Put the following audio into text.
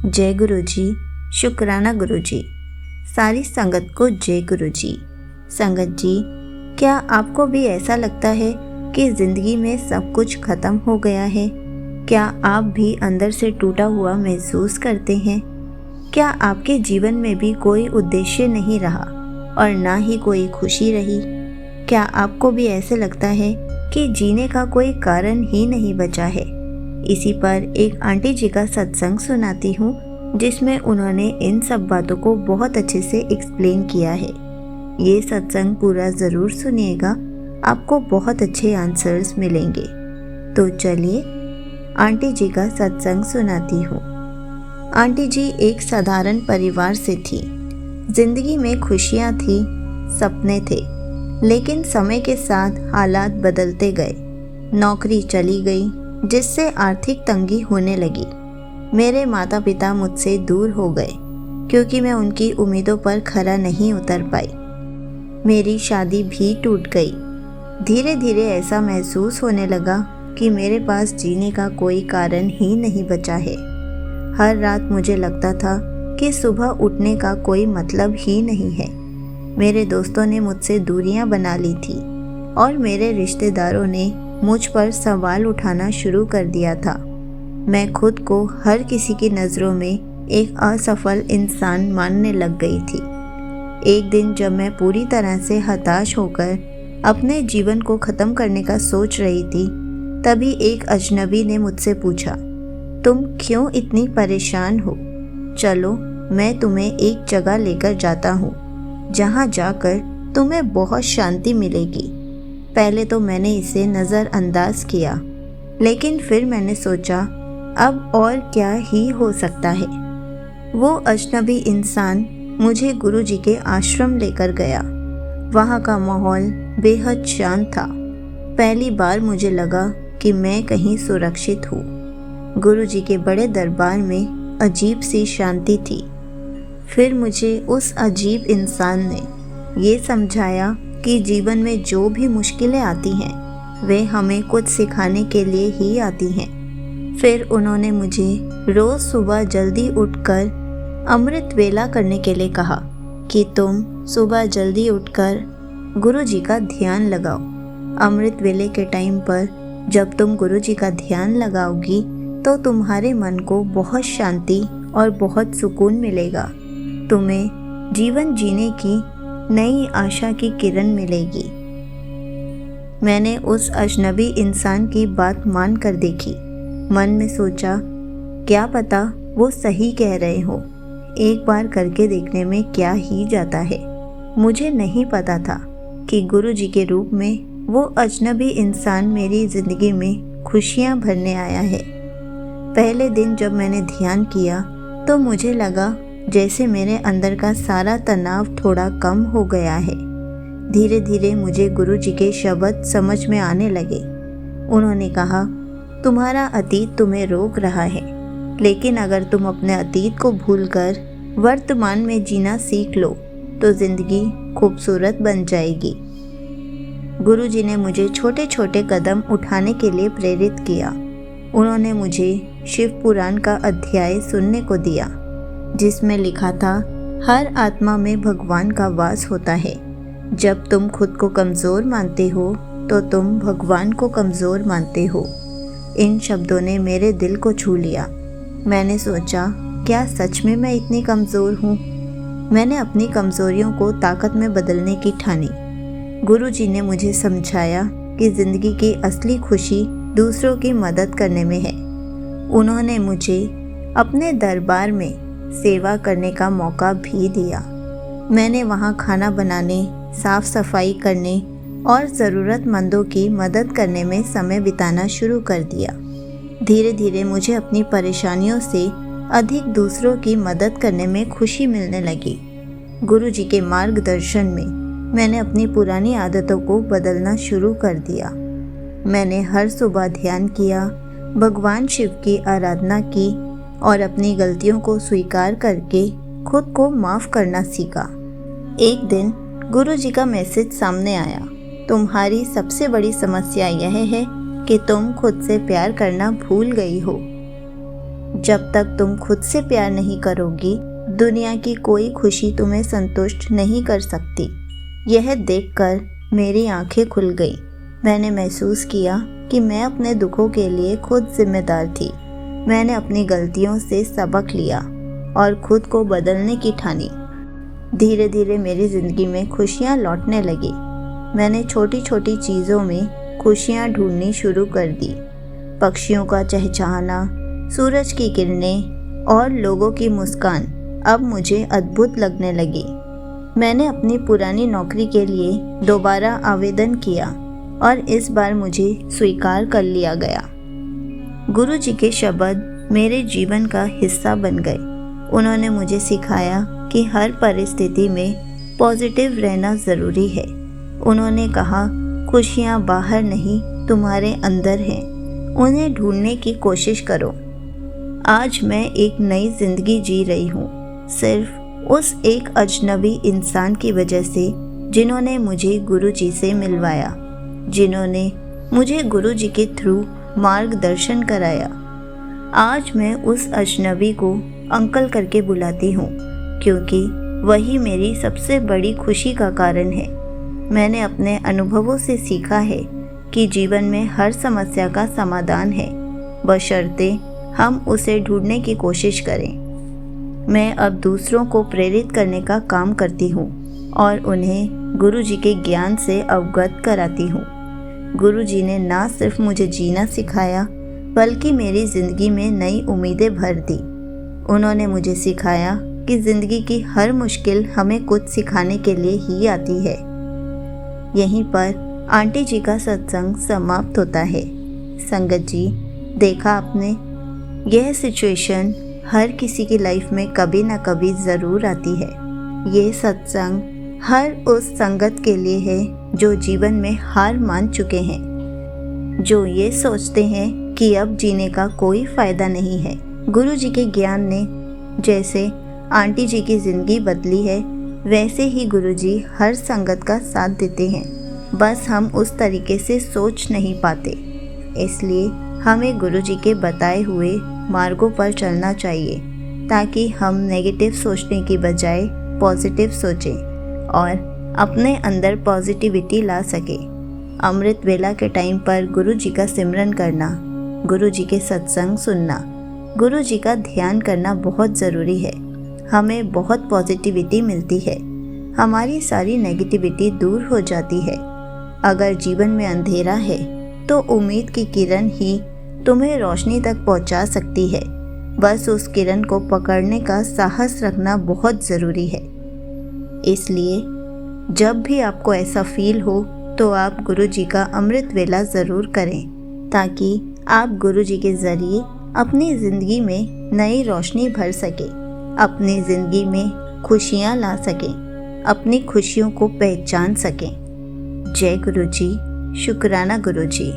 जय गुरु जी। शुक्राना गुरु जी। सारी संगत को जय गुरु जी। संगत जी, क्या आपको भी ऐसा लगता है कि ज़िंदगी में सब कुछ ख़त्म हो गया है? क्या आप भी अंदर से टूटा हुआ महसूस करते हैं? क्या आपके जीवन में भी कोई उद्देश्य नहीं रहा और ना ही कोई खुशी रही? क्या आपको भी ऐसे लगता है कि जीने का कोई कारण ही नहीं बचा है? इसी पर एक आंटी जी का सत्संग सुनाती हूँ, जिसमें उन्होंने इन सब बातों को बहुत अच्छे से एक्सप्लेन किया है। ये सत्संग पूरा ज़रूर सुनिएगा, आपको बहुत अच्छे आंसर्स मिलेंगे। तो चलिए आंटी जी का सत्संग सुनाती हूँ। आंटी जी एक साधारण परिवार से थी। जिंदगी में खुशियाँ थी, सपने थे, लेकिन समय के साथ हालात बदलते गए। नौकरी चली गई, जिससे आर्थिक तंगी होने लगी। मेरे माता पिता मुझसे दूर हो गए क्योंकि मैं उनकी उम्मीदों पर खरा नहीं उतर पाई। मेरी शादी भी टूट गई। धीरे धीरे ऐसा महसूस होने लगा कि मेरे पास जीने का कोई कारण ही नहीं बचा है। हर रात मुझे लगता था कि सुबह उठने का कोई मतलब ही नहीं है। मेरे दोस्तों ने मुझसे दूरियां बना ली थी और मेरे रिश्तेदारों ने मुझ पर सवाल उठाना शुरू कर दिया था। मैं खुद को हर किसी की नज़रों में एक असफल इंसान मानने लग गई थी। एक दिन जब मैं पूरी तरह से हताश होकर अपने जीवन को ख़त्म करने का सोच रही थी, तभी एक अजनबी ने मुझसे पूछा, तुम क्यों इतनी परेशान हो? चलो मैं तुम्हें एक जगह लेकर जाता हूँ, जहाँ जाकर तुम्हें बहुत शांति मिलेगी। पहले तो मैंने इसे नज़रअंदाज किया, लेकिन फिर मैंने सोचा अब और क्या ही हो सकता है। वो अजनबी इंसान मुझे गुरुजी के आश्रम लेकर गया। वहाँ का माहौल बेहद शांत था। पहली बार मुझे लगा कि मैं कहीं सुरक्षित हूँ। गुरुजी के बड़े दरबार में अजीब सी शांति थी। फिर मुझे उस अजीब इंसान ने ये समझाया कि जीवन में जो भी मुश्किलें आती हैं, वे हमें कुछ सिखाने के लिए ही आती हैं। फिर उन्होंने मुझे रोज़ सुबह जल्दी उठकर अमृत वेला करने के लिए कहा कि तुम सुबह जल्दी उठकर गुरुजी का ध्यान लगाओ। अमृत वेले के टाइम पर जब तुम गुरुजी का ध्यान लगाओगी तो तुम्हारे मन को बहुत शांति और बहुत सुकून मिलेगा। तुम्हें जीवन जीने की नई आशा की किरण मिलेगी। मैंने उस अजनबी इंसान की बात मान कर देखी। मन में सोचा, क्या पता वो सही कह रहे हो, एक बार करके देखने में क्या ही जाता है। मुझे नहीं पता था कि गुरुजी के रूप में वो अजनबी इंसान मेरी ज़िंदगी में खुशियाँ भरने आया है। पहले दिन जब मैंने ध्यान किया तो मुझे लगा जैसे मेरे अंदर का सारा तनाव थोड़ा कम हो गया है। धीरे धीरे मुझे गुरुजी के शब्द समझ में आने लगे। उन्होंने कहा, तुम्हारा अतीत तुम्हें रोक रहा है, लेकिन अगर तुम अपने अतीत को भूलकर वर्तमान में जीना सीख लो तो ज़िंदगी खूबसूरत बन जाएगी। गुरुजी ने मुझे छोटे छोटे कदम उठाने के लिए प्रेरित किया। उन्होंने मुझे शिव पुराण का अध्याय सुनने को दिया, जिसमें लिखा था, हर आत्मा में भगवान का वास होता है। जब तुम खुद को कमज़ोर मानते हो तो तुम भगवान को कमज़ोर मानते हो। इन शब्दों ने मेरे दिल को छू लिया। मैंने सोचा, क्या सच में मैं इतनी कमज़ोर हूँ? मैंने अपनी कमज़ोरियों को ताकत में बदलने की ठानी। गुरुजी ने मुझे समझाया कि ज़िंदगी की असली खुशी दूसरों की मदद करने में है। उन्होंने मुझे अपने दरबार में सेवा करने का मौका भी दिया। मैंने वहाँ खाना बनाने, साफ सफाई करने और ज़रूरतमंदों की मदद करने में समय बिताना शुरू कर दिया। धीरे धीरे मुझे अपनी परेशानियों से अधिक दूसरों की मदद करने में खुशी मिलने लगी। गुरुजी के मार्गदर्शन में मैंने अपनी पुरानी आदतों को बदलना शुरू कर दिया। मैंने हर सुबह ध्यान किया, भगवान शिव की आराधना की और अपनी गलतियों को स्वीकार करके खुद को माफ़ करना सीखा। एक दिन गुरुजी का मैसेज सामने आया, तुम्हारी सबसे बड़ी समस्या यह है कि तुम खुद से प्यार करना भूल गई हो। जब तक तुम खुद से प्यार नहीं करोगी, दुनिया की कोई खुशी तुम्हें संतुष्ट नहीं कर सकती। यह देखकर मेरी आंखें खुल गई। मैंने महसूस किया कि मैं अपने दुखों के लिए खुद जिम्मेदार थी। मैंने अपनी गलतियों से सबक लिया और खुद को बदलने की ठानी। धीरे धीरे मेरी ज़िंदगी में खुशियाँ लौटने लगी। मैंने छोटी छोटी चीज़ों में खुशियाँ ढूंढनी शुरू कर दी। पक्षियों का चहचहाना, सूरज की किरणें और लोगों की मुस्कान अब मुझे अद्भुत लगने लगी। मैंने अपनी पुरानी नौकरी के लिए दोबारा आवेदन किया और इस बार मुझे स्वीकार कर लिया गया। गुरु जी के शब्द मेरे जीवन का हिस्सा बन गए। उन्होंने मुझे सिखाया कि हर परिस्थिति में पॉजिटिव रहना ज़रूरी है। उन्होंने कहा, खुशियाँ बाहर नहीं, तुम्हारे अंदर हैं, उन्हें ढूंढने की कोशिश करो। आज मैं एक नई ज़िंदगी जी रही हूँ, सिर्फ उस एक अजनबी इंसान की वजह से जिन्होंने मुझे गुरु जी से मिलवाया, जिन्होंने मुझे गुरु जी के थ्रू मार्गदर्शन कराया। आज मैं उस अजनबी को अंकल करके बुलाती हूँ, क्योंकि वही मेरी सबसे बड़ी खुशी का कारण है। मैंने अपने अनुभवों से सीखा है कि जीवन में हर समस्या का समाधान है, बशर्ते हम उसे ढूंढने की कोशिश करें। मैं अब दूसरों को प्रेरित करने का काम करती हूँ और उन्हें गुरु जी के ज्ञान से अवगत कराती हूँ। गुरु जी ने ना सिर्फ मुझे जीना सिखाया, बल्कि मेरी ज़िंदगी में नई उम्मीदें भर दी। उन्होंने मुझे सिखाया कि ज़िंदगी की हर मुश्किल हमें कुछ सिखाने के लिए ही आती है। यहीं पर आंटी जी का सत्संग समाप्त होता है। संगत जी, देखा आपने, यह सिचुएशन हर किसी की लाइफ में कभी ना कभी ज़रूर आती है। ये सत्संग हर उस संगत के लिए है जो जीवन में हार मान चुके हैं, जो ये सोचते हैं कि अब जीने का कोई फ़ायदा नहीं है। गुरु जी के ज्ञान ने जैसे आंटी जी की ज़िंदगी बदली है, वैसे ही गुरु जी हर संगत का साथ देते हैं। बस हम उस तरीके से सोच नहीं पाते। इसलिए हमें गुरु जी के बताए हुए मार्गों पर चलना चाहिए, ताकि हम नेगेटिव सोचने की बजाय पॉजिटिव सोचें और अपने अंदर पॉजिटिविटी ला सके। अमृत वेला के टाइम पर गुरु जी का सिमरन करना, गुरु जी के सत्संग सुनना, गुरु जी का ध्यान करना बहुत ज़रूरी है। हमें बहुत पॉजिटिविटी मिलती है, हमारी सारी नेगेटिविटी दूर हो जाती है। अगर जीवन में अंधेरा है तो उम्मीद की किरण ही तुम्हें रोशनी तक पहुंचा सकती है। बस उस किरण को पकड़ने का साहस रखना बहुत ज़रूरी है। इसलिए जब भी आपको ऐसा फील हो तो आप गुरु जी का अमृत वेला ज़रूर करें, ताकि आप गुरु जी के ज़रिए अपनी ज़िंदगी में नई रोशनी भर सकें, अपनी ज़िंदगी में खुशियाँ ला सकें, अपनी खुशियों को पहचान सकें। जय गुरु जी। शुक्राना गुरु जी।